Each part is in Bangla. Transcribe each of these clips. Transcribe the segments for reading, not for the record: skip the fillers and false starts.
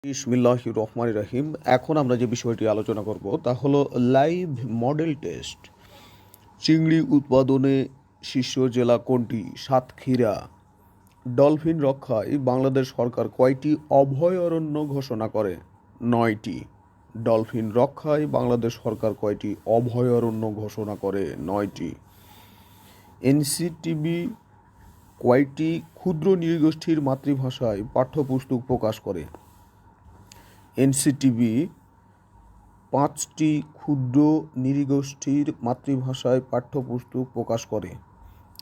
বিসমিল্লাহির রহমানির রহিম। এখন আমরা যে বিষয়টি আলোচনা করব তা হলো লাইভ মডেল টেস্ট। চিংড়ি উৎপাদনে শীর্ষ জেলা কোনটি? সাতক্ষীরা। ডলফিন রক্ষায় বাংলাদেশ সরকার কয়টি অভয়ারণ্য ঘোষণা করে? 9টি। ডলফিন রক্ষায় বাংলাদেশ সরকার কয়টি অভয়ারণ্য ঘোষণা করে? 9টি। এনসিটিবি কয়টি ক্ষুদ্র নৃগোষ্ঠীর মাতৃভাষায় পাঠ্যপুস্তক প্রকাশ করে? এনসিটিবি 5টি ক্ষুদ্র নৃগোষ্ঠীর মাতৃভাষায় পাঠ্যপুস্তক প্রকাশ করে।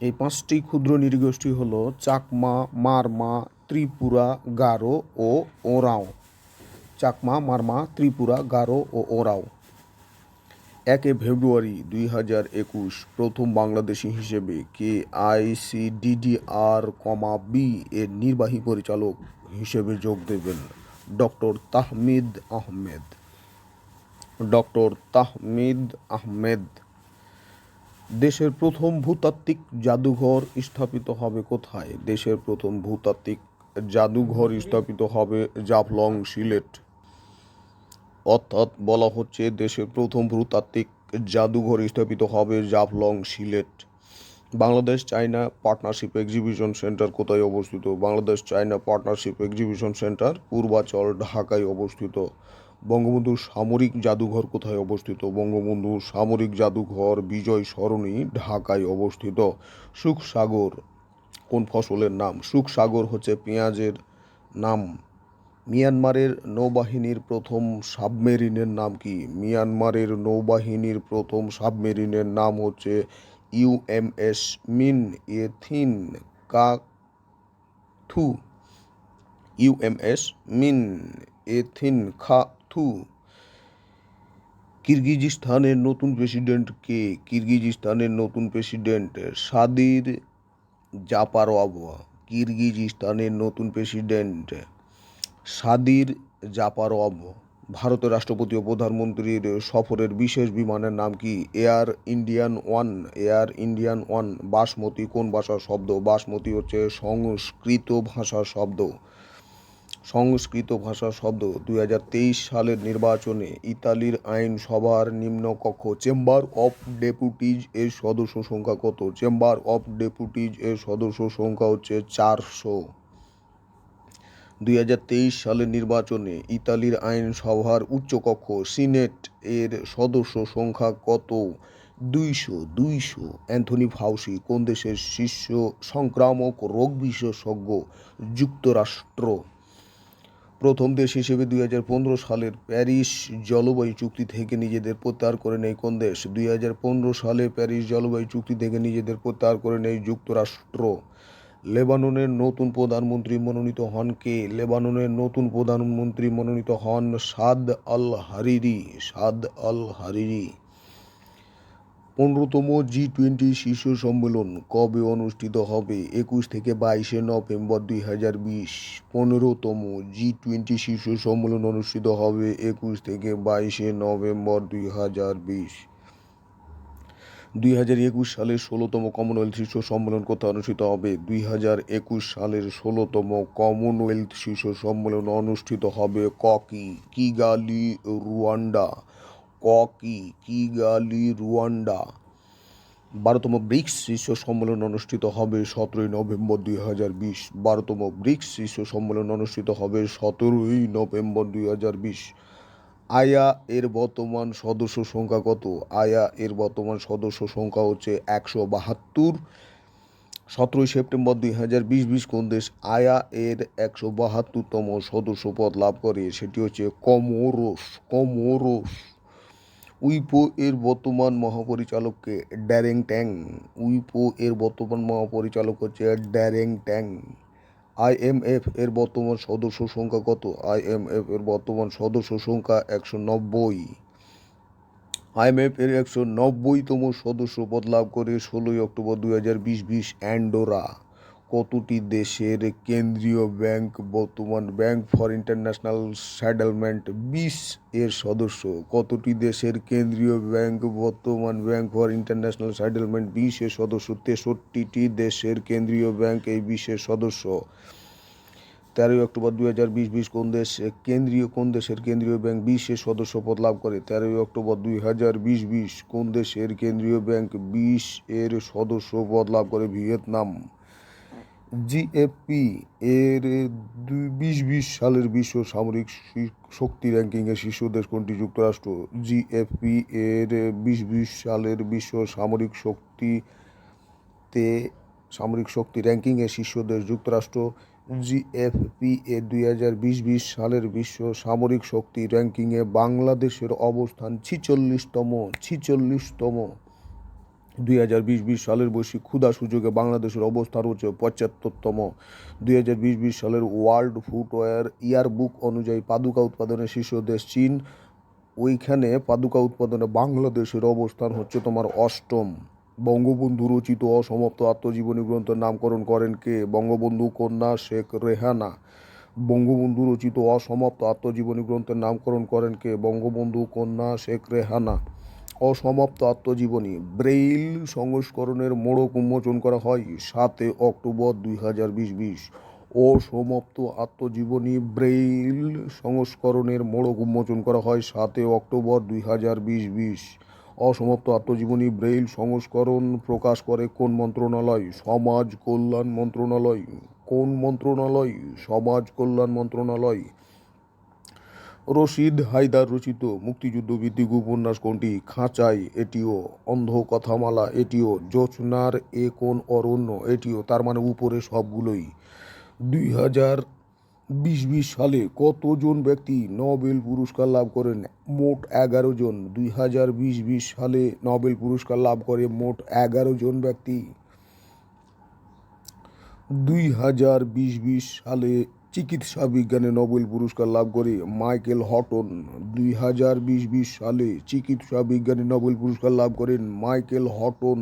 এই 5টি ক্ষুদ্র নৃগোষ্ঠী হল চাকমা, মারমা, ত্রিপুরা, গারো ও ওরাও। চাকমা, মারমা, ত্রিপুরা, গারো ও ওরাও। 1 ফেব্রুয়ারি 2021 প্রথম বাংলাদেশি হিসেবে কে আইসিডিডিআর-বি এর নির্বাহী পরিচালক হিসেবে যোগ দেবেন? ডক্টর তাহমিদ আহমেদ। ডক্টর তাহমিদ আহমেদ। দেশের প্রথম ভূতাত্ত্বিক জাদুঘর স্থাপিত হবে কোথায়? দেশের প্রথম ভূতাত্ত্বিক জাদুঘর স্থাপিত হবে জাফলং, সিলেট। অর্থাৎ বলা হচ্ছে দেশের প্রথম ভূতাত্ত্বিক জাদুঘর স্থাপিত হবে Jaflong, Sylhet. Bangladesh China partnership exhibition centre কোথায় অবস্থিত? Bangladesh China partnership exhibition centre Purbachal, ঢাকায় অবস্থিত। বঙ্গবন্ধু সামরিক জাদুঘর কোথায় অবস্থিত? বঙ্গবন্ধু সামরিক জাদুঘর বিজয় সরণি, ঢাকায় অবস্থিত। সুখসাগর কোন ফসলের নাম? সুখসাগর হচ্ছে পেঁয়াজের নাম। মিয়ানমারের নৌবাহিনীর প্রথম সাবমেরিনের নাম কি? মিয়ানমারের নৌবাহিনীর প্রথম সাবমেরিনের নাম হচ্ছে UMS Minye Theinkhathu. UMS Minye Theinkhathu. কিরগিজস্তানের নতুন প্রেসিডেন্ট কে? কিরগিজস্তানের নতুন প্রেসিডেন্ট সাদির জাপারোভ। কিরগিজস্তানের নতুন প্রেসিডেন্ট সাদির জাপারোভ। ভারতের রাষ্ট্রপতি ও প্রধানমন্ত্রীর সফরের বিশেষ বিমানের নাম কি? Air Indian one. Air Indian one. Basmati কোন ভাষার শব্দ? বাসমতি হচ্ছে সংস্কৃত ভাষার শব্দ। সংস্কৃত ভাষার শব্দ। 2023 সালের নির্বাচনে ইতালির আইনসভার নিম্নকক্ষ চেম্বার অফ ডেপুটিজ এর সদস্য সংখ্যা কত? চেম্বার অফ ডেপুটিজ এর সদস্য সংখ্যা হচ্ছে 400। 2023 সালের নির্বাচনে ইতালির আইনসভার উচ্চকক্ষ সিনেট এর সদস্য সংখ্যা কত? 200। অ্যান্থনি ফাউসি কোন দেশের শীর্ষ সংক্রামক রোগ বিশেষজ্ঞ? যুক্তরাষ্ট্র। প্রথম দেশ হিসেবে 2015 সালের প্যারিস জলবায়ু চুক্তি থেকে নিজেদের প্রত্যাহার করে নেয় কোন দেশ? 2015 সালে প্যারিস জলবায়ু চুক্তি থেকে নিজেদের প্রত্যাহার করে নেয় যুক্তরাষ্ট্র। লেবাননের নতুন প্রধানমন্ত্রী মনোনীত হন কে? লেবাননের নতুন প্রধানমন্ত্রী মনোনীত হন সাদ আল হারিরি। সাদ আল হারিরি। 15তম জি-20 শীর্ষ সম্মেলন কবে অনুষ্ঠিত হবে? 21 থেকে 22 নভেম্বর 2020। 15তম জি-20 শীর্ষ সম্মেলন অনুষ্ঠিত হবে 21 থেকে 22 নভেম্বর 2020। 2021 সালের 16তম কমনওয়েলথ শীর্ষ সম্মেলন কোথায় অনুষ্ঠিত হবে? 2021 সালের 16তম কমনওয়েলথ শীর্ষ সম্মেলন অনুষ্ঠিত হবে কিগালি, রুয়ান্ডা। Kigali, Rwanda. 12তম ব্রিক্স শীর্ষ সম্মেলন অনুষ্ঠিত হবে 17 নভেম্বর 2020। 12তম ব্রিক্স শীর্ষ সম্মেলন অনুষ্ঠিত হবে 17 নভেম্বর 2020। আয়া এর বর্তমান সদস্য সংখ্যা কত? আয়া এর বর্তমান সদস্য সংখ্যা হচ্ছে 172। 17 সেপ্টেম্বর 2020 কোন দেশ আয়া এর 172তম সদস্য পদ লাভ করে? সেটি হচ্ছে কমোরোস। কমোরোস। উইপো এর বর্তমান মহাপরিচালককে? ড্যারেং ট্যাং। উইপো এর বর্তমান মহাপরিচালক হচ্ছে ড্যারেং ট্যাং। আইএমএফ এর বর্তমান সদস্য সংখ্যা কত? আইএমএফ এর বর্তমান সদস্য সংখ্যা 190। আইএমএফ এর 190তম সদস্য পদ লাভ করে 16 অক্টোবর 2020 অ্যান্ডোরা। কতটি দেশের কেন্দ্রীয় ব্যাংক বর্তমান ব্যাংক ফর ইন্টারন্যাশনাল সেটেলমেন্ট 20 এর সদস্য? কতটি দেশের কেন্দ্রীয় ব্যাংক বর্তমান ব্যাংক ফর ইন্টারন্যাশনাল সেটেলমেন্ট 20 এর সদস্য? 63টি দেশের কেন্দ্রীয় ব্যাংক এই 20 এর সদস্য। 13 অক্টোবর 2020 কোন দেশের কেন্দ্রীয় ব্যাংক বিশ্বের সদস্যপদ লাভ করে? 13 অক্টোবর 2020 কোন দেশের কেন্দ্রীয় ব্যাংক বিশ্বের সদস্যপদ লাভ করে? ভিয়েতনাম। জিএফপি এর 2020 সালের বিশ্ব সামরিক শক্তি র্যাঙ্কিংয়ে শীর্ষ দেশ কোনটি? যুক্তরাষ্ট্র। জিএফপি এর 2020 সালের বিশ্ব সামরিক শক্তি র্যাঙ্কিংয়ে শীর্ষ দেশ যুক্তরাষ্ট্র। জিএফপি এর 2020 সালের বিশ্ব সামরিক শক্তি র্যাঙ্কিংয়ে বাংলাদেশের অবস্থান 46তম। 2020 সালের বৈশ্বিক ক্ষুধা সূচকে বাংলাদেশের অবস্থান হচ্ছে 75তম। 2020 সালের ওয়ার্ল্ড ফুটওয়্যার ইয়ারবুক অনুযায়ী পাদুকা উৎপাদনে শীর্ষ দেশ চীন। ওইখানে পাদুকা উৎপাদনে বাংলাদেশের অবস্থান হচ্ছে তোমার 8ম। বঙ্গবন্ধু রচিত অসমাপ্ত আত্মজীবনী গ্রন্থের নামকরণ করেন কে? বঙ্গবন্ধু কন্যা শেখ রেহানা। বঙ্গবন্ধু রচিত অসমাপ্ত আত্মজীবনী গ্রন্থের নামকরণ করেন কে? বঙ্গবন্ধু কন্যা শেখ রেহানা। অসমাপ্ত আত্মজীবনী ব্রেইল সংস্করণের মোড়ক উন্মোচন করা হয় 7 অক্টোবর 2020। অসমাপ্ত আত্মজীবনী ব্রেইল সংস্করণের মোড়ক উন্মোচন করা হয় 7 অক্টোবর 2020। অসমাপ্ত আত্মজীবনী ব্রেইল সংস্করণ প্রকাশ করে কোন মন্ত্রণালয়? সমাজ কল্যাণ মন্ত্রণালয়। কোন মন্ত্রণালয়? সমাজ কল্যাণ মন্ত্রণালয়। রশিদ হায়দার রচিত মুক্তিযুদ্ধ ভিত্তিক উপন্যাস কোনটি? খাঁচাই, এটিও। অন্ধ কথামালা, এটিও। জোছনার এ কোন অরণ্য, এটিও। তার মানে উপরে সবগুলোই। 2020 সালে কতজন ব্যক্তি নোবেল পুরস্কার লাভ করেন? মোট 11 জন। 2020 সালে নোবেল পুরস্কার লাভ করে মোট 11 জন ব্যক্তি। 2020 সালে চিকিৎসা বিজ্ঞানে নোবেল পুরস্কার লাভ করে মাইকেল হটন। 2020 সালে চিকিৎসা বিজ্ঞানে নোবেল পুরস্কার লাভ করেন মাইকেল হটন।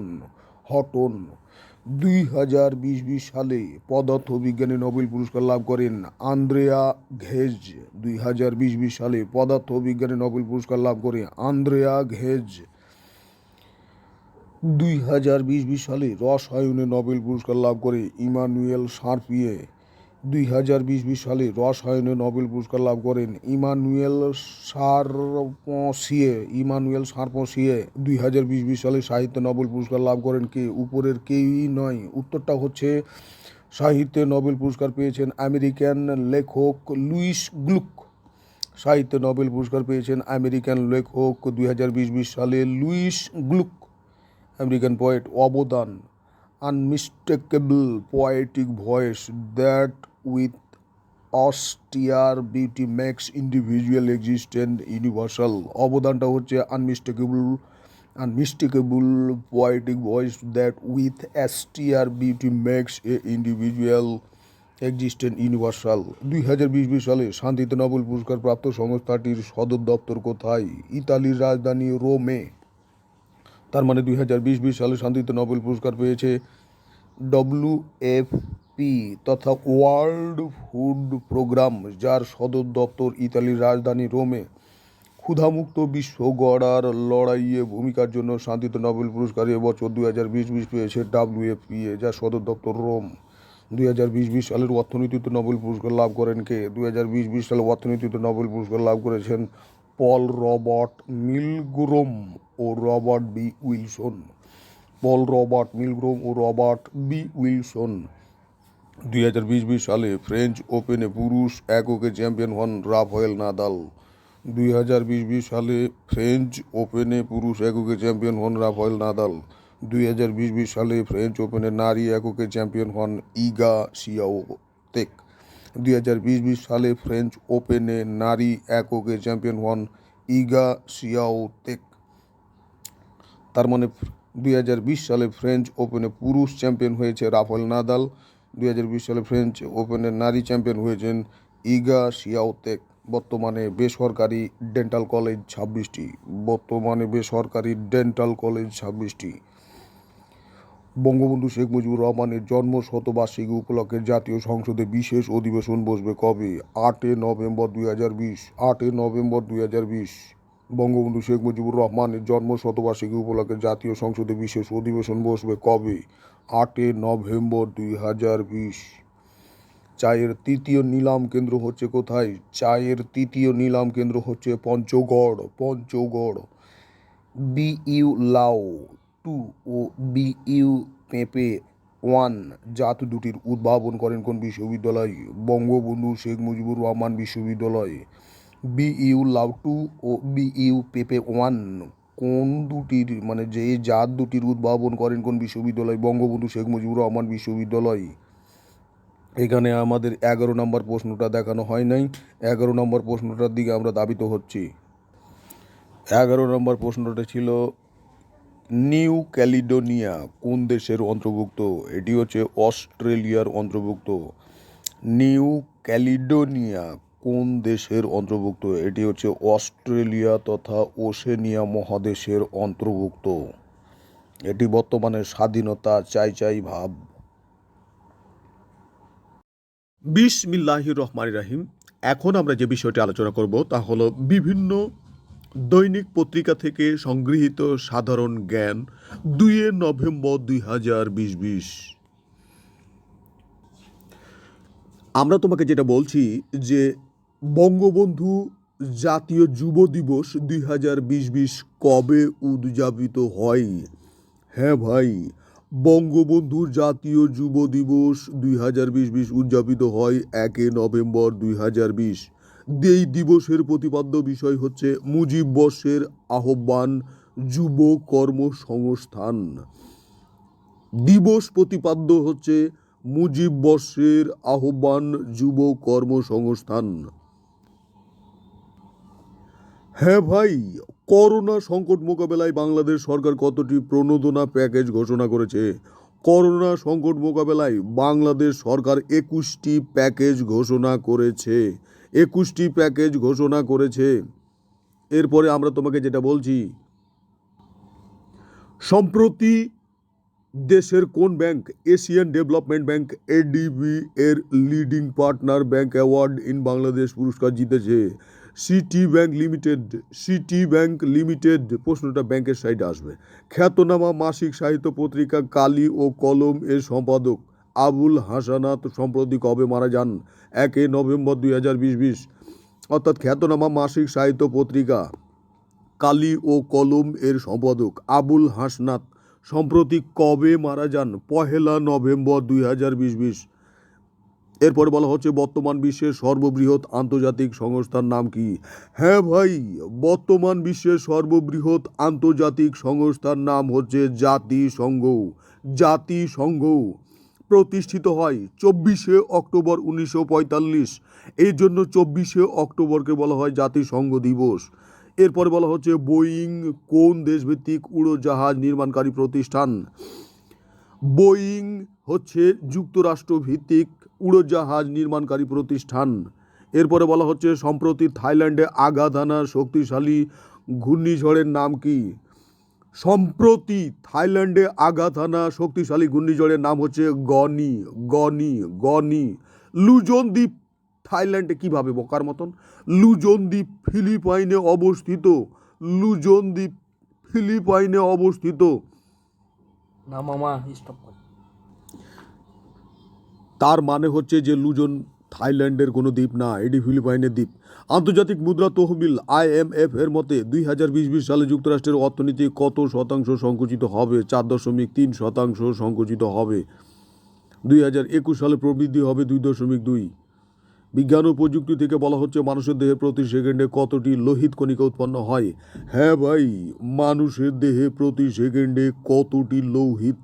2020 সালে পদার্থবিজ্ঞানে নোবেল পুরস্কার লাভ করেন আন্দ্রেয়া ঘেজ। 2020 সালে পদার্থবিজ্ঞানে নোবেল পুরস্কার লাভ করে আন্দ্রেয়া ঘেজ। 2020 সালে রসায়নে নোবেল পুরস্কার লাভ করে ইমানুয়েল শার্পিয়ে। 2020 সালে রসায়নে নোবেল পুরস্কার লাভ করেন ইমানুয়েল শার্পসিয়ে। 2020 সালে সাহিত্যে নোবেল পুরস্কার লাভ করেন কে? উপরের কেউই নয়। উত্তরটা হচ্ছে সাহিত্যে নোবেল পুরস্কার পেয়েছেন আমেরিকান লেখক লুইস গ্লুক। সাহিত্যে নোবেল পুরস্কার পেয়েছেন আমেরিকান লেখক 2020 সালে লুইস গ্লুক। আমেরিকান পোয়েট অবদান unmistakable poetic voice that with austere beauty makes individual existence universal। অবদানটা হচ্ছে unmistakable poetic voice that with austere beauty makes a individual existence universal। 2020 সালে শান্তিতে নোবেল পুরস্কার প্রাপ্ত সংস্থাটির সদর দপ্তর কোথায়? ইতালির রাজধানী রোমে। তার মানে 2020 সালে শান্তিতে নোবেল পুরস্কার পেয়েছে WFP তথা ওয়ার্ল্ড ফুড প্রোগ্রাম, যার সদর দপ্তর ইতালির রাজধানী রোমে। ক্ষুধামুক্ত বিশ্ব গড়ার লড়াইয়ে ভূমিকার জন্য শান্তিতে নোবেল পুরস্কার এবছর 2020 পেয়েছে WFP, যার সদর দপ্তর রোম। 2020 সালের অর্থনীতিতে নোবেল পুরস্কার লাভ করেন কে? 2020 সালে অর্থনীতিতে নোবেল পুরস্কার লাভ করেছেন পল রবার্ট মিলগ্রোম ও রবার্ট বি উইলসন। পল রবার্ট মিলগ্রোম ও রবার্ট বি উইলসন। 2020 সালে ফ্রেঞ্চ ওপেনে পুরুষ এককে চ্যাম্পিয়ন হন রাফায়েল নাদাল। 2020 সালে ফ্রেঞ্চ ওপেনে পুরুষ এককে চ্যাম্পিয়ন হন রাফায়েল নাদাল। 2020 সালে ফ্রেঞ্চ ওপেনে নারী এককে চ্যাম্পিয়ন হন ইগা সিয়াওতেক। 2020 সালে ফ্রেঞ্চ ওপেনে নারী এককে চ্যাম্পিয়ন হন ইগা সিয়াওতেক। তার মানে 2020 সালে ফ্রেঞ্চ ওপেনে পুরুষ চ্যাম্পিয়ন হয়েছে রাফায়েল নাদাল। 2020 সালে ফ্রেঞ্চ ওপেনের নারী চ্যাম্পিয়ন হয়েছেন ইগা সিয়াওতেক। বর্তমানে বেসরকারি ডেন্টাল কলেজ 26টি। বঙ্গবন্ধু শেখ মুজিবুর রহমানের জন্ম শতবার্ষিকী উপলক্ষে জাতীয় সংসদে বিশেষ অধিবেশন বসবে কবে? 8 নভেম্বর 2020। বঙ্গবন্ধু শেখ মুজিবুর রহমানের জন্ম শতবার্ষিকী উপলক্ষে জাতীয় সংসদে বিশেষ অধিবেশন বসবে কবে? 8 নভেম্বর 2020। চায়ের তৃতীয় নিলাম কেন্দ্র হচ্ছে কোথায়? চায়ের তৃতীয় নিলাম কেন্দ্র হচ্ছে পঞ্চগড়। পঞ্চগড়। বিইউ লাও 2 ও বিইউ পেঁপে 1 জাত দুটির উদ্ভাবন করেন কোন বিশ্ববিদ্যালয়? বঙ্গবন্ধু শেখ মুজিবুর রহমান বিশ্ববিদ্যালয়। বিইউ লাও 2 ও বিইউ পেঁপে 1 কোন দুটির যে জাত দুটির উদ্ভাবন করেন কোন বিশ্ববিদ্যালয়? বঙ্গবন্ধু শেখ মুজিবুর রহমান বিশ্ববিদ্যালয়। এখানে আমাদের 11 নম্বর প্রশ্নটা দেখানো হয় নাই। 11 নম্বর প্রশ্নটার দিকে আমরা ধাবিত হচ্ছি। 11 নম্বর প্রশ্নটা ছিল নিউ ক্যালিডোনিয়া কোন দেশের অন্তর্ভুক্ত? এটি হচ্ছে অস্ট্রেলিয়ার অন্তর্ভুক্ত। নিউ ক্যালিডোনিয়া কোন দেশের অন্তর্ভুক্ত? এটি হচ্ছে অস্ট্রেলিয়া তথা ওশেনিয়া মহাদেশের অন্তর্ভুক্ত। এটি বর্তমানে স্বাধীনতা চাই চাই ভাব। বিসমিল্লাহির রহমানির রহিম। এখন আমরা যে বিষয়টি আলোচনা করব তা হলো বিভিন্ন দৈনিক পত্রিকা থেকে সংগৃহীত সাধারণ জ্ঞান 2 নভেম্বর 2020। আমরা তোমাকে যেটা বলছি যে বঙ্গবন্ধু জাতীয় যুব দিবস 2020 কবে উদযাপিত হয়? হ্যাঁ ভাই, বঙ্গবন্ধুর জাতীয় যুব দিবস 2020 উদযাপিত হয় 1 নভেম্বর 2020। এই দিবসের প্রতিপাদ্য বিষয় হচ্ছে মুজিব বর্ষের আহ্বান যুব কর্মসংস্থান। দিবস প্রতিপাদ্য হচ্ছে মুজিব বর্ষের আহ্বান যুব কর্মসংস্থান। হ্যাঁ ভাই, করোনা সংকট মোকাবেলায় বাংলাদেশ সরকার কতটি প্রণোদনা প্যাকেজ ঘোষণা করেছে? করোনা সংকট মোকাবেলায় বাংলাদেশ সরকার 21টি প্যাকেজ ঘোষণা করেছে। 21টি প্যাকেজ ঘোষণা করেছে। এরপরে আমরা তোমাকে যেটা বলছি, সম্প্রতি দেশের কোন bank Asian development bank ADB এর leading partner bank award in Bangladesh পুরস্কার জিতেছে? City bank limited. City bank limited. প্রশ্নটা ব্যাংকের সাইডে আসবে। খ্যাতনামা মাসিক সাহিত্য পত্রিকা কালি ও কলম এর সম্পাদক আবুল হাসানাত সম্প্রতি কবে মারা যান? 1 নভেম্বর 2020। অর্থাৎ খ্যাতনামা মাসিক সাহিত্য পত্রিকা কালি ও কলম এর সম্পাদক আবুল হাসনাত সম্প্রতি কবে মারা যান? 1 নভেম্বর 2020। এরপরে বলা হচ্ছে বর্তমান বিশ্বের সর্ববৃহৎ আন্তর্জাতিক সংস্থার নাম কি? হ্যাঁ ভাই, বর্তমান বিশ্বের সর্ববৃহৎ আন্তর্জাতিক সংস্থার নাম হচ্ছে জাতিসংঘ। জাতিসংঘ প্রতিষ্ঠিত হয় 24 অক্টোবর 1945। এই জন্য 24 অক্টোবরকে বলা হয় জাতিসংঘ দিবস। এরপরে বলা হচ্ছে বোয়িং কোন দেশভিত্তিক উড়োজাহাজ নির্মাণকারী প্রতিষ্ঠান? বোয়িং হচ্ছে যুক্তরাষ্ট্র ভিত্তিক উড়োজাহাজ নির্মাণকারী প্রতিষ্ঠান। এরপরে বলা হচ্ছে সম্প্রতি থাইল্যান্ডে আঘাত হানা শক্তিশালী ঘূর্ণিঝড়ের নাম কি? সম্প্রতি থাইল্যান্ডে আঘাত হানা শক্তিশালী ঘূর্ণিঝড়ের নাম হচ্ছে গনি। গনি গনি। লুজন দ্বীপ থাইল্যান্ডে কিভাবে বোকার মতন? লুজন দ্বীপ ফিলিপাইনে অবস্থিত। লুজন দ্বীপ ফিলিপাইনে অবস্থিত। না মামা স্টপ কর। তার মানে হচ্ছে যে লুজন থাইল্যান্ডের কোনো দ্বীপ না, এটি ফিলিপাইনের দ্বীপ। আন্তর্জাতিক মুদ্রা তহবিল IMF এর মতে 2020 সালে যুক্তরাষ্ট্রের অর্থনীতি কত শতাংশ সংকুচিত হবে? 4.3% সংকুচিত হবে। 2021 সালে প্রবৃদ্ধি হবে 2.2। বিজ্ঞান ও প্রযুক্তি থেকে বলা হচ্ছে মানুষের দেহে প্রতি সেকেন্ডে কতটি লোহিত কণিকা উৎপন্ন হয়? হ্যাঁ ভাই, মানুষের দেহে প্রতি সেকেন্ডে কতটি লোহিত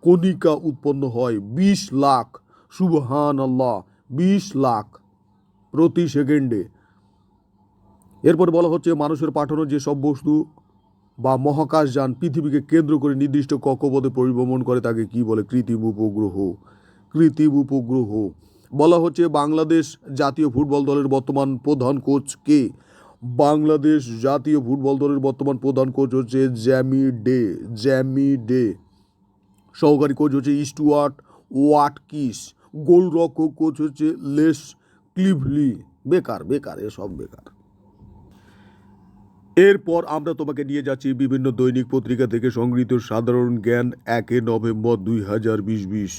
কণিকা উৎপন্ন হয়? 20 লাখ। সুবহানাল্লাহ, 20 লাখ প্রতি সেকেন্ডে। এরপর বলা হচ্ছে মানুষের পাঠানো যেসব বস্তু বা মহাকাশযান পৃথিবীকে কেন্দ্র করে নির্দিষ্ট কক্ষপথে পরিভ্রমণ করে তাকে কি বলে? কৃত্রিম উপগ্রহ। কৃত্রিম উপগ্রহ। বলা হচ্ছে বাংলাদেশ জাতীয় ফুটবল দলের বর্তমান প্রধান কোচ কে? বাংলাদেশ জাতীয় ফুটবল দলের বর্তমান প্রধান কোচ হচ্ছে জ্যামি ডে। Jamie day. সহকারী কোচ হচ্ছে স্টুয়ার্ট ওয়াটকিস। গোলরক্ষক কোচ হচ্ছে লেস ক্লিভলি। বেকার বেকার, এসব বেকার। এরপর আমরা তোমাকে নিয়ে যাচ্ছি বিভিন্ন দৈনিক পত্রিকা থেকে সংগৃহীত সাধারণ জ্ঞান 1 নভেম্বর 2020।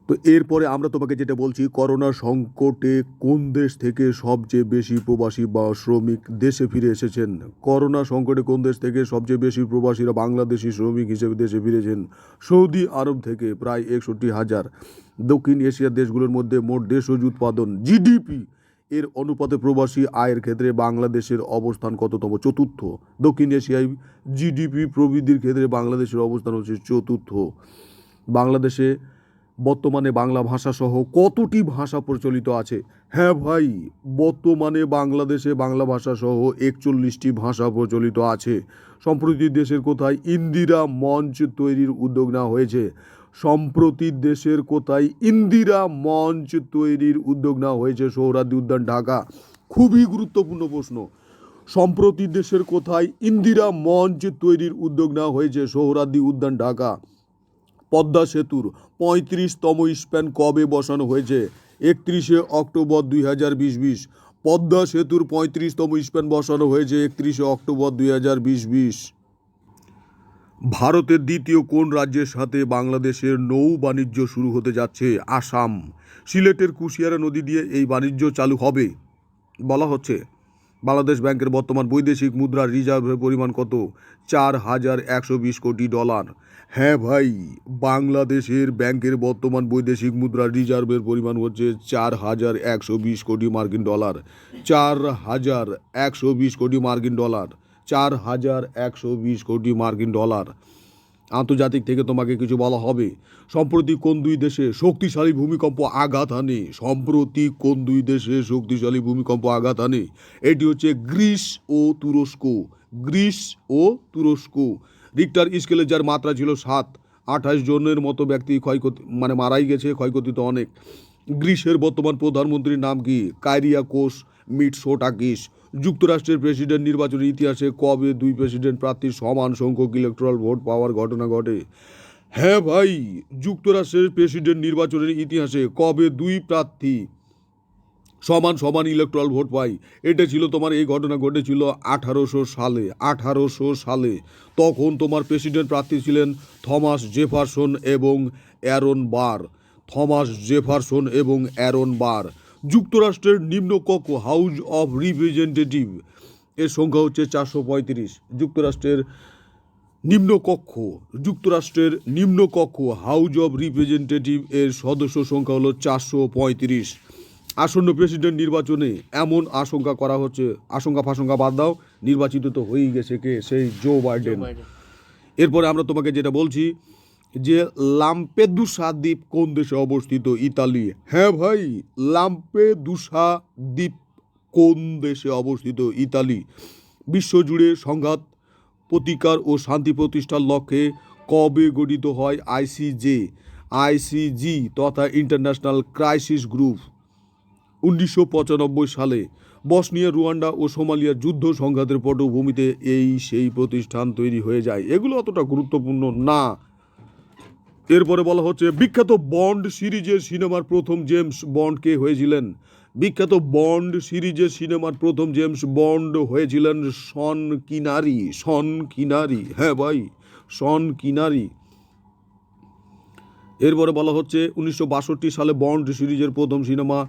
তো এরপরে আমরা তোমাকে যেটা বলছি, করোনা সংকটে কোন দেশ থেকে সবচেয়ে বেশি প্রবাসী বা শ্রমিক দেশে ফিরে এসেছেন? করোনা সংকটে কোন দেশ থেকে সবচেয়ে বেশি প্রবাসীরা বাংলাদেশি শ্রমিক হিসেবে দেশে ফিরেছেন? সৌদি আরব থেকে প্রায় 61,000। দক্ষিণ এশিয়ার দেশগুলোর মধ্যে মোট দেশজ উৎপাদন জিডিপি এর অনুপাতে প্রবাসী আয়ের ক্ষেত্রে বাংলাদেশের অবস্থান কততম? চতুর্থ। দক্ষিণ এশিয়ায় জিডিপি প্রবৃদ্ধির ক্ষেত্রে বাংলাদেশের অবস্থান হচ্ছে চতুর্থ। বাংলাদেশে বর্তমানে বাংলা ভাষা সহ কতটি ভাষা প্রচলিত আছে? হ্যাঁ ভাই, বর্তমানে বাংলাদেশে বাংলা ভাষা সহ 41টি ভাষা প্রচলিত আছে। সম্প্রতি দেশের কোথায় ইন্দিরা মঞ্চ তৈরির উদ্যোগ নেওয়া হয়েছে? সম্প্রতি দেশের কোথায় ইন্দিরা মঞ্চ তৈরির উদ্যোগ নেওয়া হয়েছে? সোহরাওয়ার্দী উদ্যান, ঢাকা। খুবই গুরুত্বপূর্ণ প্রশ্ন। সম্প্রতি দেশের কোথায় ইন্দিরা মঞ্চ তৈরির উদ্যোগ নেওয়া হয়েছে? সোহরাওয়ার্দী উদ্যান, ঢাকা। পদ্মা সেতুর 35তম স্প্যান কবে বসানো হয়েছে? 31শে অক্টোবর 2020। পদ্মা সেতুর 35তম স্প্যান বসানো হয়েছে 31শে অক্টোবর 2020। ভারতের দ্বিতীয় কোন রাজ্যের সাথে বাংলাদেশের নৌ বাণিজ্য শুরু হতে যাচ্ছে? আসাম। সিলেটের কুশিয়ারা নদী দিয়ে এই বাণিজ্য চালু হবে। বলা হচ্ছে বাংলাদেশ ব্যাংকের বর্তমান বৈদেশিক মুদ্রার রিজার্ভের পরিমাণ কত? $4,120 কোটি। হ্যাঁ ভাই, বাংলাদেশের ব্যাংকের বর্তমান বৈদেশিক মুদ্রার রিজার্ভের পরিমাণ হচ্ছে $4,120 কোটি মার্কিন ডলার। $4,120 কোটি মার্কিন ডলার। $4,120 কোটি মার্কিন ডলার। আন্তর্জাতিক থেকে তোমাকে কিছু বলা হবে। সম্প্রতি কোন দুই দেশে শক্তিশালী ভূমিকম্প আঘাত হানে? সম্প্রতি কোন দুই দেশে শক্তিশালী ভূমিকম্প আঘাত হানে? এটি হচ্ছে গ্রিস ও তুরস্ক। গ্রিস ও তুরস্ক। রিক্টার স্কেলে যার মাত্রা ছিল 7, 28 জনের মতো ব্যক্তি ক্ষয়ক্ষতি মারাই গেছে, ক্ষয়ক্ষতি তো অনেক। গ্রিসের বর্তমান প্রধানমন্ত্রীর নাম কি? কাইরিয়াকোস মিটসোটাকিস। যুক্তরাষ্ট্রের প্রেসিডেন্ট নির্বাচনের ইতিহাসে কবে দুই প্রেসিডেন্ট প্রার্থীর সমান সংখ্যক ইলেকট্রাল ভোট পাওয়ার ঘটনা ঘটে? হ্যাঁ ভাই, যুক্তরাষ্ট্রের প্রেসিডেন্ট নির্বাচনের ইতিহাসে কবে দুই প্রার্থী সমান সমান ইলেকট্রাল ভোট পায়? এটা ছিল তোমার, এই ঘটনা ঘটেছিল 1800 সালে। 1800 সালে। তখন তোমার প্রেসিডেন্ট প্রার্থী ছিলেন থমাস জেফারসন এবং অ্যারন বার। থমাস জেফারসন এবং অ্যারন বার। যুক্তরাষ্ট্রের নিম্নকক্ষ হাউস অফ রিপ্রেজেন্টেটিভ এর সংখ্যা হচ্ছে 435। যুক্তরাষ্ট্রের নিম্নকক্ষ হাউস অফ রিপ্রেজেন্টেটিভ এর সদস্য সংখ্যা হলো 435। আসন্ন প্রেসিডেন্ট নির্বাচনে এমন আশঙ্কা করা হচ্ছে, আশঙ্কা ফাশঙ্কা বাদ দাও, নির্বাচিত তো হয়েই গেছে কে? সেই জো বাইডেন। এরপরে আমরা তোমাকে যেটা বলছি যে লাম্পেদুসা দ্বীপ কোন দেশে অবস্থিত? ইতালি। হ্যাঁ ভাই, লাম্পেদুসা দ্বীপ কোন দেশে অবস্থিত? ইতালি। বিশ্বজুড়ে সংঘাত প্রতিকার ও শান্তি প্রতিষ্ঠার লক্ষ্যে কবে গঠিত হয় আইসিজি তথা ইন্টারন্যাশনাল ক্রাইসিস গ্রুপ? 1995 সালে। বসনিয়া, রুয়ান্ডা ও সোমালিয়ার যুদ্ধ সংঘাতের পটভূমিতে সেই প্রতিষ্ঠান তৈরি হয়ে যায়। এগুলো অতটা গুরুত্বপূর্ণ না। এরপরে বলা হচ্ছে বিখ্যাত বন্ড সিরিজের সিনেমার প্রথম জেমস বন্ড কে হয়েছিলেন? বিখ্যাত বন্ড সিরিজের সিনেমার প্রথম জেমস বন্ড হয়েছিলেন শন কিনারি। শন কিনারি, হ্যাঁ ভাই, শন কিনারি। এরপরে বলা হচ্ছে 1962 সালে বন্ড সিরিজের প্রথম সিনেমা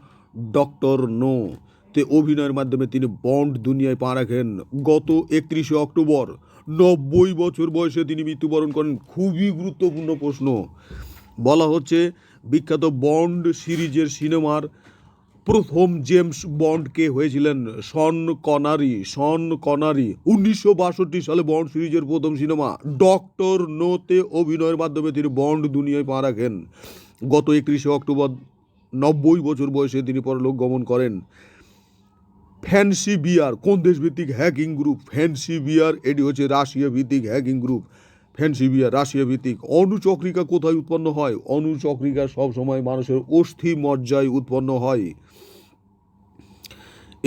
ডক্টর নো তে অভিনয়ের মাধ্যমে তিনি বন্ড দুনিয়ায় পা রাখেন। গত 31শে অক্টোবর 90 বছর বয়সে তিনি মৃত্যুবরণ করেন। খুবই গুরুত্বপূর্ণ প্রশ্ন। বলা হচ্ছে বিখ্যাত বন্ড সিরিজের সিনেমার প্রথম জেমস বন্ড কে হয়েছিলেন? শন কনারি। শন কনারি। 1962 সালে বন্ড সিরিজের প্রথম সিনেমা ডক্টর নোতে অভিনয়ের মাধ্যমে তিনি বন্ড দুনিয়ায় পা রাখেন। গত 31শে অক্টোবর 90 বছর বয়সে তিনি পরলোক গমন করেন। ফ্যান্সি বিয়ার কোন দেশ ভিত্তিক হ্যাকিং গ্রুপ? ফ্যান্সি বিয়ার এটি হচ্ছে রাশিয়া ভিত্তিক হ্যাকিং গ্রুপ। ফ্যান্সি বিয়ার রাশিয়া ভিত্তিক। অণুচক্রিকা কোথায় উৎপন্ন হয়? অণুচক্রিকা সবসময় মানুষের অস্থি মজ্জায় উৎপন্ন হয়।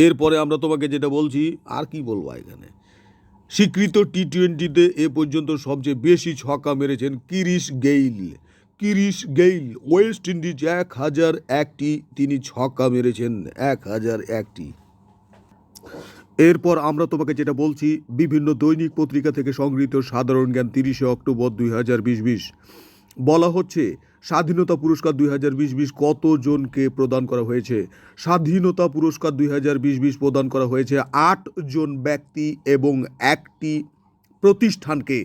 এরপরে আমরা তোমাকে যেটা বলছি, আর কি বলবো এখানে, স্বীকৃত টি-20তে এ পর্যন্ত সবচেয়ে বেশি ছক্কা মেরেছেন Chris Gayle. Chris Gayle West Indies 1001টি তিনি ছক্কা মেরেছেন, 1001টি। এরপর আমরা তোমাকে যেটা বলছি বিভিন্ন দৈনিক পত্রিকা থেকে সংগৃহীত সাধারণ জ্ঞান 30শে অক্টোবর 2020। বলা হচ্ছে স্বাধীনতা পুরস্কার 2020 কতজনকে প্রদান করা হয়েছে? স্বাধীনতা পুরস্কার 2020 প্রদান করা হয়েছে 8 জন ব্যক্তি এবং একটি প্রতিষ্ঠানকে।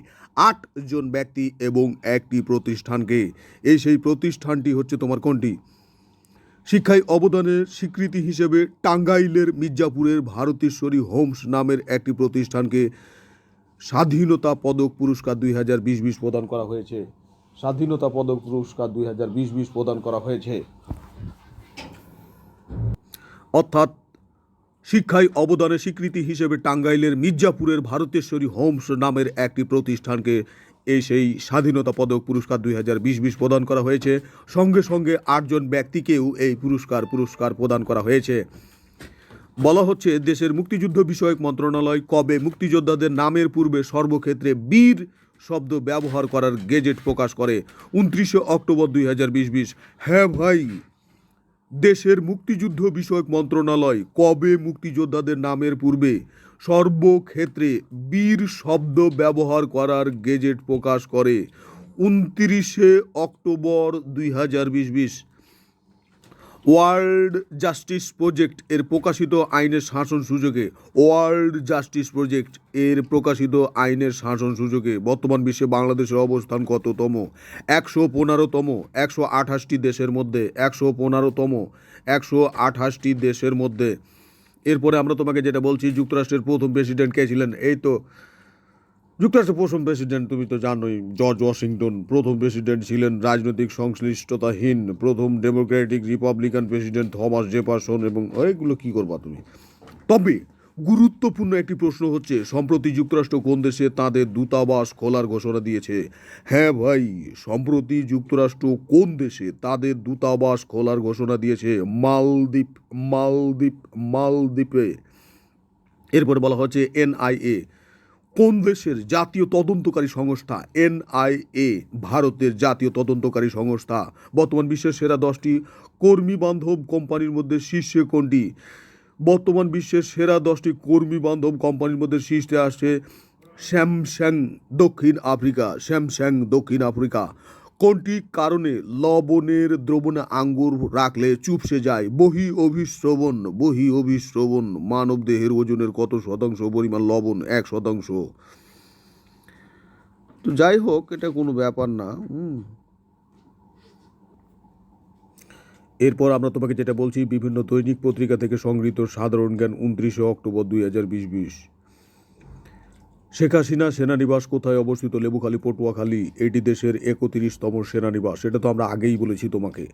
8 জন ব্যক্তি এবং একটি প্রতিষ্ঠানকে। এই সেই প্রতিষ্ঠানটি হচ্ছে তোমার কোনটি? শিক্ষায় অবদানের স্বীকৃতি হিসেবে টাঙ্গাইলের মির্জাপুরের ভারতেশ্বরী হোমস নামের একটি প্রতিষ্ঠানকে স্বাধীনতা পদক পুরস্কার 2020 প্রদান করা হয়েছে। স্বাধীনতা পদক পুরস্কার 2020 প্রদান করা হয়েছে। অর্থাৎ শিক্ষায় অবদানের স্বীকৃতি হিসেবে টাঙ্গাইলের মির্জাপুরের ভারতেশ্বরী হোমস নামের একটি প্রতিষ্ঠানকে এই সেই স্বাধীনতা পদক পুরস্কার 2020 প্রদান করা হয়েছে। সঙ্গে সঙ্গে 8 জন ব্যক্তিকেও এই পুরস্কার প্রদান করা হয়েছে। বলা হচ্ছে দেশের মুক্তিযুদ্ধ বিষয়ক মন্ত্রণালয় কবে মুক্তিযোদ্ধাদের নামের পূর্বে সর্বক্ষেত্রে বীর শব্দ ব্যবহার করার গেজেট প্রকাশ করে? 29 অক্টোবর 2020। হ্যাঁ ভাই, দেশের মুক্তিযুদ্ধ বিষয়ক মন্ত্রণালয় কবে মুক্তিযোদ্ধাদের নামের পূর্বে সর্বক্ষেত্রে বীর শব্দ ব্যবহার করার গেজেট প্রকাশ করে? 29 অক্টোবর 2020। ওয়ার্ল্ড জাস্টিস প্রজেক্ট এর প্রকাশিত আইনের শাসন সূচকে বর্তমান বিশ্বে বাংলাদেশের অবস্থান কততম? 115তম। 128টি দেশের মধ্যে 128টি দেশের মধ্যে। এরপরে আমরা তোমাকে যেটা বলছি, যুক্তরাষ্ট্রের প্রথম প্রেসিডেন্ট কে ছিলেন? এই তো যুক্তরাষ্ট্রের প্রথম প্রেসিডেন্ট তুমি তো জানোই, জর্জ ওয়াশিংটন প্রথম প্রেসিডেন্ট ছিলেন, রাজনৈতিক সংশ্লিষ্টতাহীন। প্রথম Democratic Republican president Thomas Jefferson. এবং এইগুলো কি করবা তুমি? তবে গুরুত্বপূর্ণ একটি প্রশ্ন হচ্ছে, সম্প্রতি যুক্তরাষ্ট্র কোন দেশে তাদের দূতাবাস খোলার ঘোষণা দিয়েছে? হ্যাঁ ভাই, সম্প্রতি যুক্তরাষ্ট্র কোন দেশে তাদের দূতাবাস খোলার ঘোষণা দিয়েছে? মালদ্বীপে। এরপরে বলা হচ্ছে এনআইএ কোন দেশের জাতীয় তদন্তকারী সংস্থা? এনআইএ ভারতের জাতীয় তদন্তকারী সংস্থা। বর্তমান বিশ্বের সেরা 10টি কর্মী বান্ধব কোম্পানির মধ্যে শীর্ষে কোনটি? বর্তমান বিশ্বের সেরা 10টি কর্মী বান্ধব কোম্পানির মধ্যে শীর্ষে আসছে স্যামসাং দক্ষিণ আফ্রিকা। কোনটি কারণে লবণের দ্রবণে আঙ্গুর রাখলে চুপসে যায়? বহি অভিস্রবণ। মানব দেহের ওজনের কত শতাংশ পরিমাণ লবণ? 1%। তো যাই হোক, এটা কোনো ব্যাপার না। এরপর আমরা তোমাকে যেটা বলছি, বিভিন্ন দৈনিক পত্রিকা থেকে সংগৃহীত সাধারণ জ্ঞান 29 অক্টোবর 2020। শেখ হাসিনা সেনানিবাস কোথায় অবস্থিত? লেবুখালী, পটুয়াখালী। এটি দেশের 31তম সেনানিবাস। সেটা তো আমরা আগেই বলেছি তোমাকে।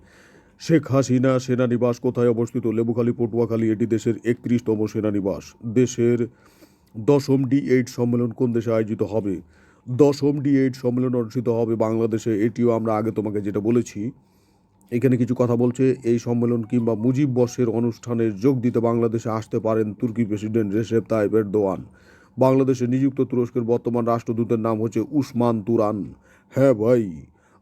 শেখ হাসিনা সেনানিবাস কোথায় অবস্থিত? লেবুখালী, পটুয়াখালী। এটি দেশের 31তম সেনানিবাস। দেশের 10ম D8 সম্মেলন কোন দেশে আয়োজিত হবে? 10ম D8 সম্মেলন অনুষ্ঠিত হবে বাংলাদেশে। এটিও আমরা আগে তোমাকে যেটা বলেছি। এখানে কিছু কথা বলছে, এই সম্মেলন কিংবা মুজিব বর্ষের অনুষ্ঠানে যোগ দিতে বাংলাদেশে আসতে পারেন তুর্কি প্রেসিডেন্ট রেসেপ তাইপ এরদোয়ান। বাংলাদেশে নিযুক্ত তুরস্কের বর্তমান রাষ্ট্রদূতের নাম হচ্ছে উসমান তুরান। হ্যাঁ ভাই,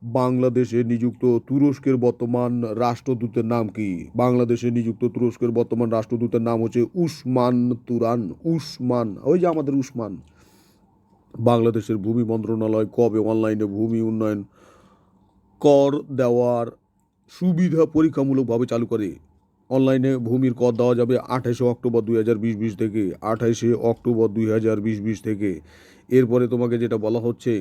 বাংলাদেশে নিযুক্ত তুরস্কের বর্তমান রাষ্ট্রদূতের নাম কি? বাংলাদেশে নিযুক্ত তুরস্কের বর্তমান রাষ্ট্রদূতের নাম হচ্ছে উসমান তুরান। ওই যে আমাদের উসমান। বাংলাদেশের ভূমি মন্ত্রণালয় কবে অনলাইনে ভূমি উন্নয়ন কর দেওয়ার সুবিধা পরীক্ষামূলকভাবে চালু করে? অনলাইনে ভূমির কর দেওয়া যাবে 28 অক্টোবর 2020 থেকে। 28 অক্টোবর 2020 থেকে। এরপরে তোমাকে যেটা বলা হচ্ছে,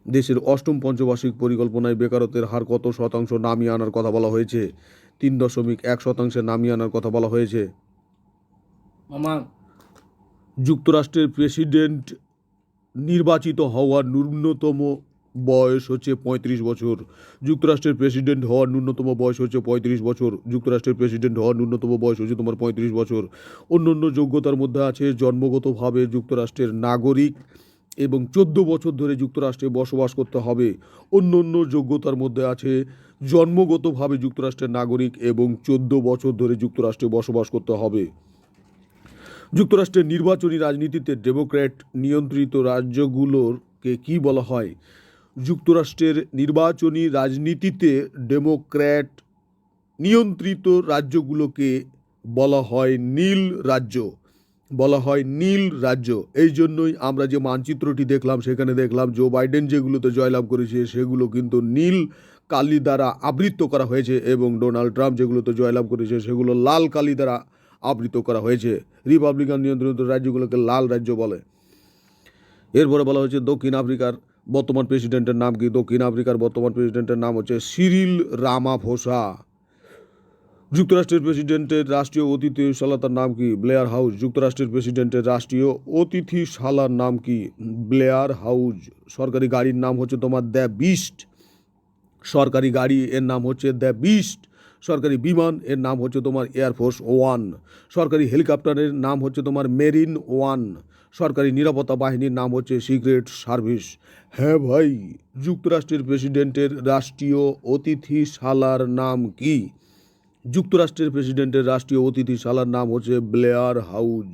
দেশের 8ম পঞ্চবার্ষিক পরিকল্পনায় বেকারত্বের হার কত শতাংশ নামিয়ে আনার কথা বলা হয়েছে? 3.1% নামিয়ে আনার কথা বলা হয়েছে। যুক্তরাষ্ট্রের প্রেসিডেন্ট নির্বাচিত হওয়ার ন্যূনতম বয়স হচ্ছে 35 বছর। যুক্তরাষ্ট্রের প্রেসিডেন্ট হওয়ার ন্যূনতম বয়স হচ্ছে 35 বছর। যুক্তরাষ্ট্রের প্রেসিডেন্ট হওয়ার ন্যূনতম বয়স হচ্ছে তোমার 35 বছর। অন্যান্য যোগ্যতার মধ্যে আছে জন্মগতভাবে যুক্তরাষ্ট্রের নাগরিক এবং 14 বছর ধরে যুক্তরাষ্ট্রে বসবাস করতে হবে। অন্যান্য যোগ্যতার মধ্যে আছে জন্মগতভাবে যুক্তরাষ্ট্রের নাগরিক এবং 14 বছর ধরে যুক্তরাষ্ট্রে বসবাস করতে হবে। যুক্তরাষ্ট্রের নির্বাচনী রাজনীতিতে ডেমোক্র্যাট নিয়ন্ত্রিত রাজ্যগুলোকে কি বলা হয়? যুক্তরাষ্ট্রের নির্বাচনী রাজনীতিতে ডেমোক্র্যাট নিয়ন্ত্রিত রাজ্যগুলোকে বলা হয় নীল রাজ্য। এই জন্যই আমরা যে মানচিত্রটি দেখলাম, সেখানে দেখলাম জো বাইডেন যেগুলোতে জয়লাভ করেছে সেগুলো কিন্তু নীল কালি দ্বারা আবৃত করা হয়েছে এবং ডোনাল্ড ট্রাম্প যেগুলোতে জয়লাভ করেছে সেগুলো লাল কালি দ্বারা আবৃত করা হয়েছে। রিপাবলিকান নিয়ন্ত্রিত রাজ্যগুলোকে লাল রাজ্য বলে। এরপরে বলা হয়েছে দক্ষিণ আফ্রিকার বর্তমান প্রেসিডেন্টের নাম কি? দক্ষিণ আফ্রিকার বর্তমান প্রেসিডেন্টের নাম হচ্ছে সিরিল রামাফোসা। যুক্তরাষ্ট্রের প্রেসিডেন্টের রাষ্ট্রীয় অতিথিশালার নাম কি? Blair house. যুক্তরাষ্ট্রের প্রেসিডেন্টের রাষ্ট্রীয় অতিথিশালার নাম কি? Blair house. সরকারি গাড়ির নাম হচ্ছে তোমার দ্য বিস্ট। সরকারি গাড়ি এর নাম হচ্ছে দ্য বিস্ট। সরকারি বিমান এর নাম হচ্ছে তোমার এয়ারফোর্স ওয়ান। সরকারি হেলিকপ্টারের নাম হচ্ছে তোমার মেরিন ওয়ান। সরকারি নিরাপত্তা বাহিনীর নাম হচ্ছে সিক্রেট সার্ভিস। হ্যাঁ ভাই, যুক্তরাষ্ট্রের প্রেসিডেন্টের রাষ্ট্রীয় অতিথিশালার নাম কি? যুক্তরাষ্ট্রের প্রেসিডেন্টের রাষ্ট্রীয় অতিথিশালার নাম হচ্ছে ব্লেয়ার হাউজ।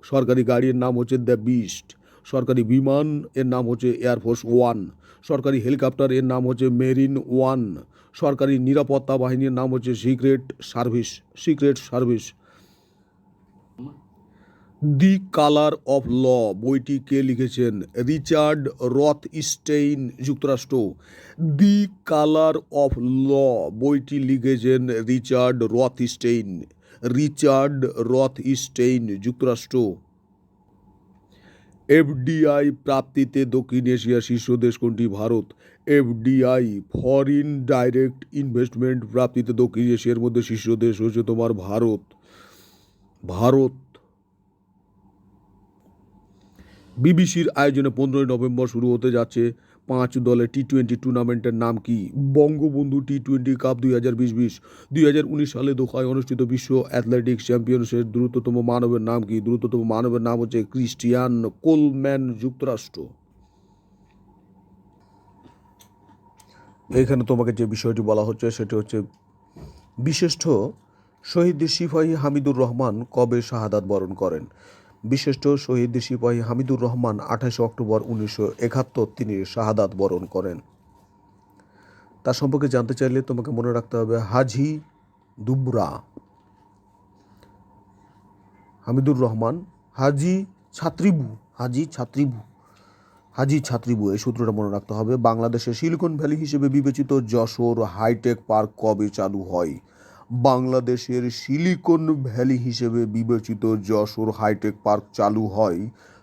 সরকারি গাড়ির নাম হচ্ছে দ্য বিস্ট। সরকারি বিমান এর নাম হচ্ছে এয়ারফোর্স ওয়ান। সরকারি হেলিকপ্টার এর নাম হচ্ছে মেরিন ওয়ান। সরকারি নিরাপত্তা বাহিনীর নাম হচ্ছে secret service. Secret service. The colour of law বইটি কে লিখেছেন? রিচার্ড রথস্টেইন, যুক্তরাষ্ট্র। দি কালার অফ ল বইটি লিখেছেন রিচার্ড রথস্টেইন। রিচার্ড রথস্টেইন, যুক্তরাষ্ট্র। এফডিআই প্রাপ্তিতে দক্ষিণ এশিয়ার শীর্ষ দেশ কোনটি? ভারত। এফডিআই ফরিন ডাইরেক্ট ইনভেস্টমেন্ট প্রাপ্তিতে দক্ষিণ এশিয়ার মধ্যে শীর্ষ দেশ হচ্ছে তোমার ভারত। ভারত। বিবিসির আয়োজনে 15ই নভেম্বর শুরু হতে যাচ্ছে 5 দলের টি-20 টুর্নামেন্টের নাম কি? বঙ্গবন্ধু টি-20 কাপ 2020। 2019 সালে দোহায় অনুষ্ঠিত বিশ্ব অ্যাথলেটিক্স চ্যাম্পিয়নশিপের দ্রুততম মানবের নাম কি? দ্রুততম মানবের নাম হচ্ছে ক্রিস্টিয়ান কোলম্যান, যুক্তরাষ্ট্র। এখানে তোমাকে যে বিষয়টি বলা হচ্ছে সেটি হচ্ছে বিশিষ্ট শহীদ সিপাহী হামিদুর রহমান কবে শাহাদাত বরণ করেন? বিশিষ্ট শহীদ সিপাহী হামিদুর রহমান 28 অক্টোবর 1971 তিনি শাহাদাত বরণ করেন। তার সম্পর্কে জানতে চাইলে তোমাকে মনে রাখতে হবে হাজি দুবরা। হামিদুর রহমান হাজি ছাত্রীবু। হাজি ছাত্রীবু। হাজি ছাত্রীবু, এই সূত্রটা মনে রাখতে হবে। বাংলাদেশের সিলিকন ভ্যালি হিসেবে বিবেচিত যশোর হাইটেক পার্ক কবে চালু হয়? বাংলাদেশের সিলিকন ভ্যালি হিসেবে বিবেচিত যশোর হাইটেক পার্ক চালু হয়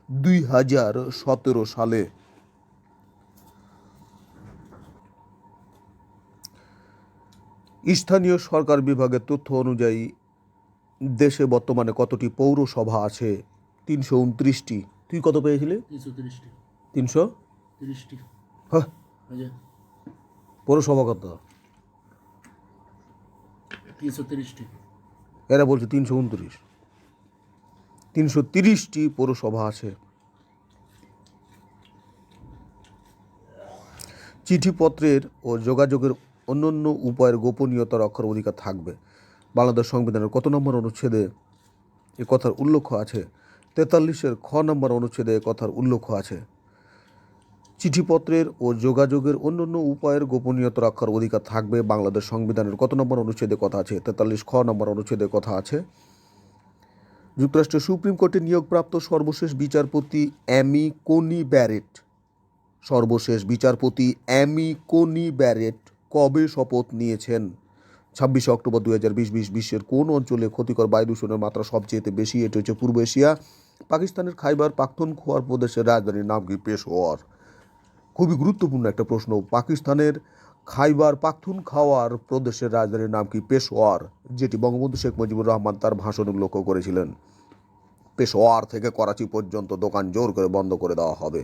2017 সালে। স্থানীয় সরকার বিভাগের তথ্য অনুযায়ী দেশে বর্তমানে কতটি পৌরসভা আছে? 329টি। তুই কত পেয়েছিলি? 330টি। 330টি। 30টি। হ্যাঁ, আচ্ছা, পৌরসভা কত? 330টি। এরা বলছে 329। 330টি পৌরসভা আছে। চিঠিপত্রের ও যোগাযোগের অন্যান্য উপায়ের গোপনীয়তা রক্ষার অধিকার থাকবে। বাংলাদেশ সংবিধানের কত নম্বর অনুচ্ছেদে এ কথার উল্লেখ আছে? 43-এর খ নম্বর অনুচ্ছেদে এ কথার উল্লেখ আছে। চিঠিপত্রের ও যোগাযোগের অন্যান্য উপায়ের গোপনীয়তা রক্ষার অধিকার থাকবে বাংলাদেশ সংবিধানের কত নম্বর অনুচ্ছেদে কথা আছে? 43 খ নম্বর অনুচ্ছেদে কথা আছে। যুক্তরাষ্ট্রের সুপ্রিম কোর্টে নিয়োগপ্রাপ্ত সর্বশেষ বিচারপতি অ্যামি কোনি ব্যারেট। সর্বশেষ বিচারপতি অ্যামি কোনি ব্যারেট কবে শপথ নিয়েছেন? 26 অক্টোবর 2020। বিশ্বের কোন অঞ্চলে ক্ষতিকর বায়ু দূষণের মাত্রা সবচেয়ে বেশি? এটি হচ্ছে পূর্ব এশিয়া। পাকিস্তানের খাইবার পাখতুনখোয়া প্রদেশের রাজধানীর নাম কি? পেশোয়ার। খুবই গুরুত্বপূর্ণ একটা প্রশ্ন। পাকিস্তানের খাইবার পাখতুনখোয়ার প্রদেশের রাজধানীর নাম কি? পেশোয়ার, যেটি বঙ্গবন্ধু শেখ মুজিবুর রহমান তার ভাষণে উল্লেখ করেছিলেন। পেশোয়ার থেকে করাচি পর্যন্ত দোকান জোর করে বন্ধ করে দেওয়া হবে,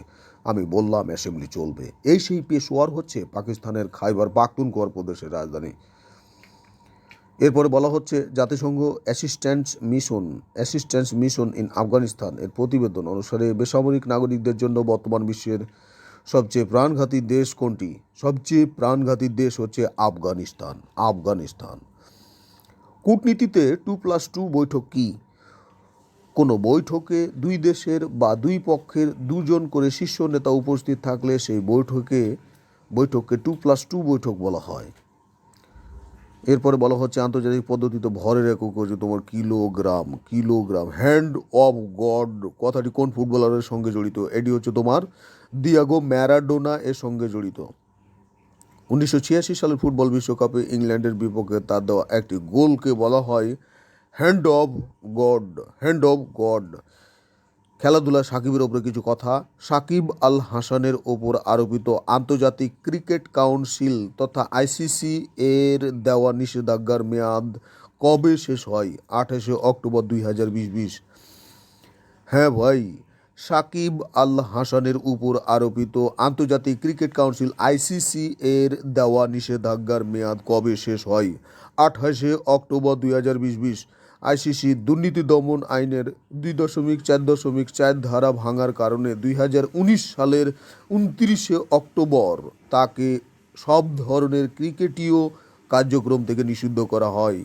আমি বললাম অ্যাসেম্বলি চলবে। এই সেই পেশোয়ার হচ্ছে পাকিস্তানের খাইবার পাখতুনখোয়া প্রদেশের রাজধানী। এরপরে বলা হচ্ছে জাতিসংঘ অ্যাসিস্ট্যান্স মিশন ইন আফগানিস্তান এর প্রতিবেদন অনুসারে বেসামরিক নাগরিকদের জন্য বর্তমান বিশ্বের সবচেয়ে প্রাণঘাতী দেশ কোনটি? সবচেয়ে প্রাণঘাতী দেশ হচ্ছে আফগানিস্তান। আফগানিস্তান। কূটনীতিতে 2+2 বৈঠক কি? কোনো বৈঠকে দুই দেশের বা দুই পক্ষের দুজন করে শীর্ষ নেতা উপস্থিত থাকলে সেই বৈঠককে 2+2 বৈঠক বলা হয়। এরপরে বলা হচ্ছে আন্তর্জাতিক পদ্ধতিতে ভরের একক হচ্ছে তোমার kilogram. Kilogram. Hand of god কথাটি কোন ফুটবলারের সঙ্গে জড়িত? এটি হচ্ছে তোমার দিয়াগো ম্যারাডোনা এর সঙ্গে জড়িত। 1986 সালের ফুটবল বিশ্বকাপে ইংল্যান্ডের বিপক্ষে তার দেওয়া একটি গোলকে বলা হয় hand of god. Hand of god. খেলাধুলা সাকিবের ওপরে কিছু কথা। সাকিব আল হাসানের ওপর আরোপিত আন্তর্জাতিক ক্রিকেট কাউন্সিল তথা আইসিসি এর দেওয়া নিষেধাজ্ঞার মেয়াদ কবে শেষ হয়? 28 অক্টোবর 2020। হ্যাঁ ভাই, সাকিব আল হাসানের উপর আরোপিত আন্তর্জাতিক ক্রিকেট কাউন্সিল আইসিসি এর দেওয়া নিষেধাজ্ঞার মেয়াদ কবে শেষ হয়? 28 অক্টোবর 2020। আইসিসি দুর্নীতি দমন আইনের 2.4.4 ধারা ভাঙার কারণে 2019 সালের 29 অক্টোবর তাকে সব ধরনের ক্রিকেটীয় কার্যক্রম থেকে নিষিদ্ধ করা হয়।